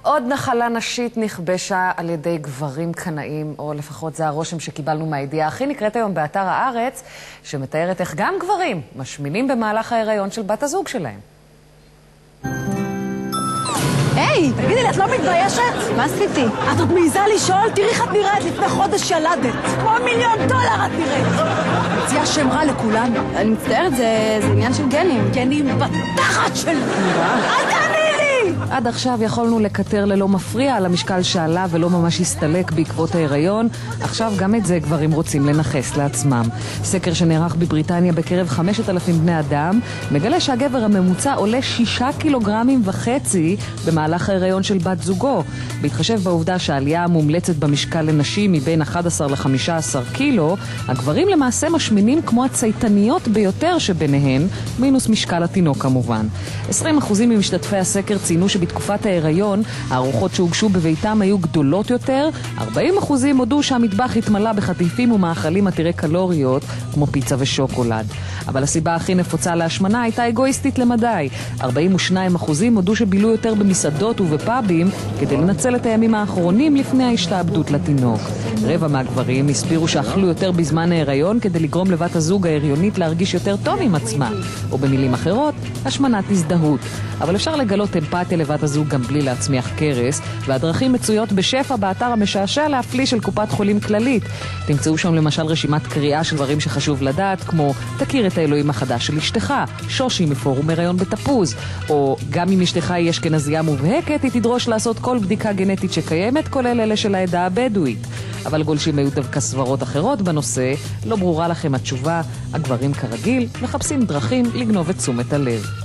עוד נחלה נשית נכבשה על ידי גברים קנאים, או לפחות זה הרושם שקיבלנו מהידיעה הכי נקראת היום באתר הארץ, שמתארת איך גם גברים משמינים במהלך ההיריון של בת הזוג שלהם. היי, תגידי לי, את לא מתביישת? מה עשיתי? את עוד מעיזה לשאול? תראי איך את נראית, לפני חודש ילדת. כמו $1,000,000 את נראית. מציעה שם רע לכולנו. אני מצטערת, זה עניין של גנים. גנים בתחת של... אל תעני לי! עד עכשיו יכולנו לקטר ללא מפריע על המשקל שעלה ולא ממש הסתלק בעקבות ההיריון. עכשיו גם את זה גברים רוצים לנחס לעצמם. סקר שנערך בבריטניה בקרב 5,000 בני אדם מגלה שהגבר הממוצע עולה 6.5 קילוגרמים במהלך ההיריון של בת זוגו. בהתחשב בעובדה שהעלייה המומלצת במשקל לנשים מבין 11 ל-15 קילו, הגברים למעשה משמינים כמו הצייתניות ביותר שביניהן, מינוס משקל התינוק כמובן. 20% ממשתתפי הסקר ציינו שבתקופת ההיריון הארוחות שהוגשו בביתם היו גדולות יותר, 40% הודו שהמטבח התמלא בחטיפים ומאכלים עתירי קלוריות כמו פיצה ושוקולד. אבל הסיבה הכי נפוצה להשמנה הייתה אגואיסטית למדי. 42% הודו שבילו יותר במסעדות ובפאבים כדי לנצל את הימים האחרונים לפני ההשתעבדות לתינוק. רבע מהגברים הסבירו שאכלו יותר בזמן ההיריון כדי לגרום לבת הזוג ההריונית להרגיש יותר טוב עם עצמה, או במילים אחרות, השמנת הזדהות. אבל אפשר לגלות אמפתיה לבת הזוג גם בלי להצמיח קרס, והדרכים מצויות בשפע באתר המשעשע להפליא של קופת חולים כללית. תמצאו שם למשל רשימת קריאה של דברים שחשוב לדעת, כמו תכיר את האלוהים החדש של אשתך, שושי מפורום הריון בתפוז, או גם אם אשתך היא אשכנזייה מובהקת, היא תדרוש לעשות כל בדיקה גנטית שקיימת, כולל אלה של העדה הבדואית. אבל גולשים היו דווקא סברות אחרות בנושא, לא ברורה לכם התשובה, הגברים כרגיל מחפשים דרכים לגנוב את תשומת הלב.